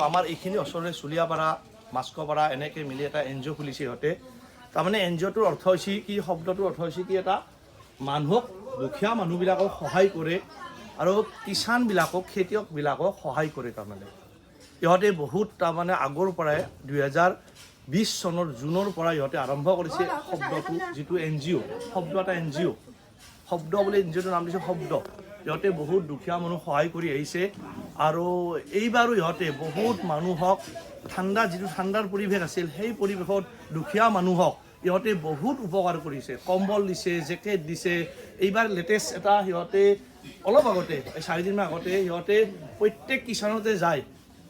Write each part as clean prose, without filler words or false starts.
আমাৰ এইখিনি ওচৰৰে চুলিয়াপাৰা মাস্কপাৰা এনেকৈ মিলি এটা NGO খুলিছে সিহঁতে তাৰমানে NGOটোৰ অৰ্থ হৈছে কি শব্দটোৰ অৰ্থ হৈছে কি এটা মানুহক দুখীয়া মানুহবিলাকক সহায় কৰে আৰু কিষাণবিলাকক খেতিয়কবিলাকক সহায় কৰে তাৰমানে ইহঁতে বহুত তাৰমানে আগৰ পৰাই 2020 চনৰ জুনৰ পৰা ইহঁতে আৰম্ভ কৰিছে শব্দটো যিটো NGO শব্দ এটা NGO শব্দ বুলি NGOটোৰ নাম দিছে শব্দ ইহঁতে বহুত দুখীয়া মানুহ সহায় কৰি আহিছে আৰু এইবাৰো ইহঁতে বহুত মানুহক যিটো ঠাণ্ডাৰ পৰিৱেশ আছিল সেই পৰিৱেশত দুখীয়া মানুহক ইহঁতে বহুত উপকাৰ কৰিছে কম্বল দিছে জেকেট দিছে এইবাৰ লেটেষ্ট এটা সিহঁতে অলপ আগতে 4 দিনমান আগতে সিহঁতে প্ৰত্যেক কিষাণতে যায়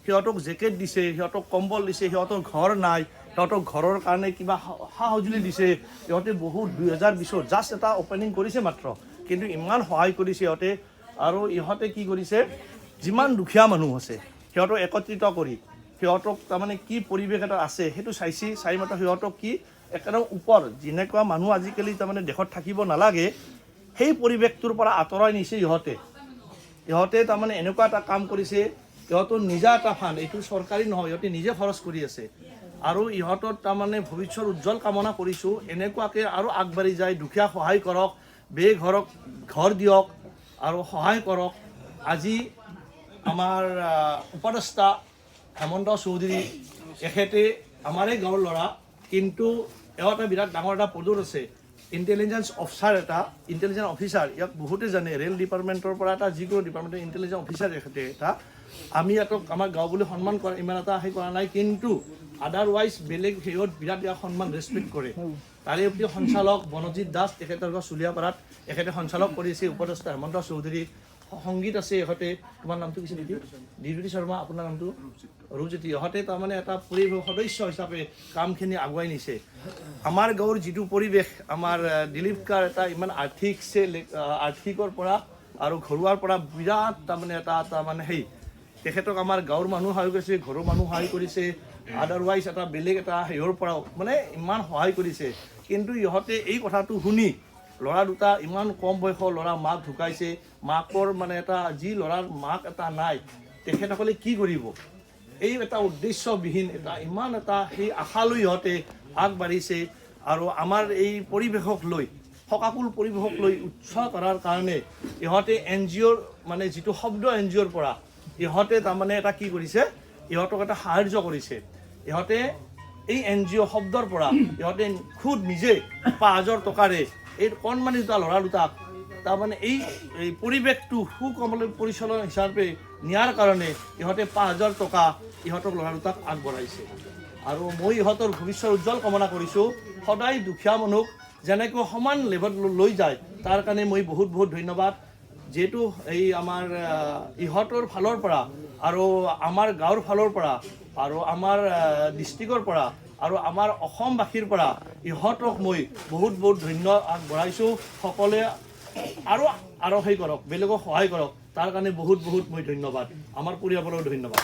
সিহঁতক জেকেট দিছে সিহঁতক কম্বল দিছে সিহঁতৰ ঘৰ নাই সিহঁতক ঘৰৰ কাৰণে কিবা সা সঁজুলি দিছে সিহঁতে বহুত 2020 জাষ্ট এটা অপেনিং কৰিছে মাত্ৰ কিন্তু ইমান সহায় কৰিছে সিহঁতে আৰু ইহঁতে কি কৰিছে যিমান দুখীয়া মানুহ আছে সিহঁতক একত্ৰিত কৰি সিহঁতক তাৰমানে কি পৰিৱেশ এটা আছে সেইটো চাই মাত্ৰ সিহঁতক কি একেবাৰে ওপৰ যেনেকুৱা মানুহ আজিকালি তাৰমানে দেশত থাকিব নালাগে সেই পৰিৱেশটোৰ পৰা আঁতৰাই নিছে ইহঁতে তাৰমানে এনেকুৱা এটা কাম কৰিছে ইহঁতৰ নিজা এটা ফাণ্ড এইটো চৰকাৰী নহয় ইহঁতে নিজে খৰচ কৰি আছে আৰু ইহঁতৰ তাৰমানে ভৱিষ্যত উজ্জ্বল কামনা কৰিছোঁ এনেকুৱাকৈ আৰু আগবাঢ়ি যায় দুখীয়া সহায় কৰক বেঘৰক ঘৰ দিয়ক আৰু সহায় কৰক আজি আমাৰ উপদেষ্টা হেমন্ত চৌধুৰী এখেতে আমাৰে গাঁৱৰ ল'ৰা কিন্তু এওঁ এটা বিৰাট ডাঙৰ এটা পদত আছে ইণ্টেলিজেঞ্চ অফিচাৰ ইয়াক বহুতে জানে ৰেল ডিপাৰ্টমেণ্টৰ পৰা এটা যিকোনো ডিপাৰ্টমেণ্টৰ ইণ্টেলিজেঞ্চ অফিচাৰ এখেতে এটা আমি ইয়াতক আমাৰ গাঁও বুলি সন্মান কৰা ইমান এটা সেই কৰা নাই কিন্তু আদাৰৱাইজ বেলেগ হেৰিত বিৰাট ইয়াক সন্মান ৰেচপেক্ট কৰে তাৰে প্ৰতি সঞ্চালক বনজিৎ দাস তেখেতৰ চুলিয়াপাৰাত এখেতে সঞ্চালক কৰিছে উপদেষ্টা হেমন্ত চৌধুৰী সংগীত আছে এখেতে তোমাৰ নামটো কি নেকি দিব্যজ্যোতি শৰ্মা আপোনাৰ নামটো ৰূপজ্যোতি ইহঁতে তাৰমানে এটা পৰিৱেশ সদস্য হিচাপে কামখিনি আগুৱাই নিছে আমাৰ গাঁৱৰ যিটো পৰিৱেশ আমাৰ দিলীপ কাৰ এটা ইমান আৰ্থিকৰ পৰা আৰু ঘৰুৱাৰ পৰা বিৰাট তাৰমানে এটা তাৰমানে সেই তেখেতক আমাৰ গাঁৱৰ মানুহ সহায় কৰিছে ঘৰৰ মানুহ সহায় কৰিছে আদাৰৱাইজ এটা বেলেগ এটা হেৰিৰ পৰাও মানে ইমান সহায় কৰিছে কিন্তু ইহঁতে এই কথাটো শুনি ল'ৰা দুটা ইমান কম বয়সৰ ল'ৰা মাক ঢুকাইছে মাকৰ মানে এটা যি ল'ৰাৰ মাক এটা নাই তেখেতসকলে কি কৰিব এই এটা উদ্দেশ্যবিহীন এটা ইমান এটা সেই আশালৈ ইহঁতে আগবাঢ়িছে আৰু আমাৰ এই পৰিৱেশক লৈ শকাকুল পৰিৱেশক লৈ উৎসাহ কৰাৰ কাৰণে ইহঁতে NGOৰ মানে যিটো শব্দ NGOৰ পৰা ইহঁতে তাৰমানে এটা কি কৰিছে ইহঁতক এটা সাহায্য কৰিছে ইহঁতে এই NGO শব্দৰ পৰা ইহঁতে খুদ নিজে 5,000 টকাৰে এই কণমানি দুটা ল'ৰা দুটাক তাৰমানে এই পৰিৱেশটো সুকমল পৰিচালনা হিচাপে নিয়াৰ কাৰণে ইহঁতে 5,000 টকা ইহঁতক ল'ৰা দুটাক আগবঢ়াইছে আৰু মই ইহঁতৰ ভৱিষ্যত উজ্জ্বল কামনা কৰিছোঁ সদায় দুখীয়া মানুহক যেনেকৈ সমান লেভেলত লৈ যায় তাৰ কাৰণে মই বহুত ধন্যবাদ যেহেতু এই আমাৰ ইহঁতৰ ফালৰ পৰা আৰু আমাৰ গাঁৱৰ ফালৰ পৰা আৰু আমাৰ ডিষ্ট্ৰিক্টৰ পৰা আৰু আমাৰ অসমবাসীৰ পৰা ইহঁতক মই বহুত ধন্যবাদ আগবঢ়াইছোঁ সকলোৱে আৰু সেই কৰক বেলেগক সহায় কৰক তাৰ কাৰণে বহুত মই ধন্যবাদ আমাৰ পৰিয়ালৰো ধন্যবাদ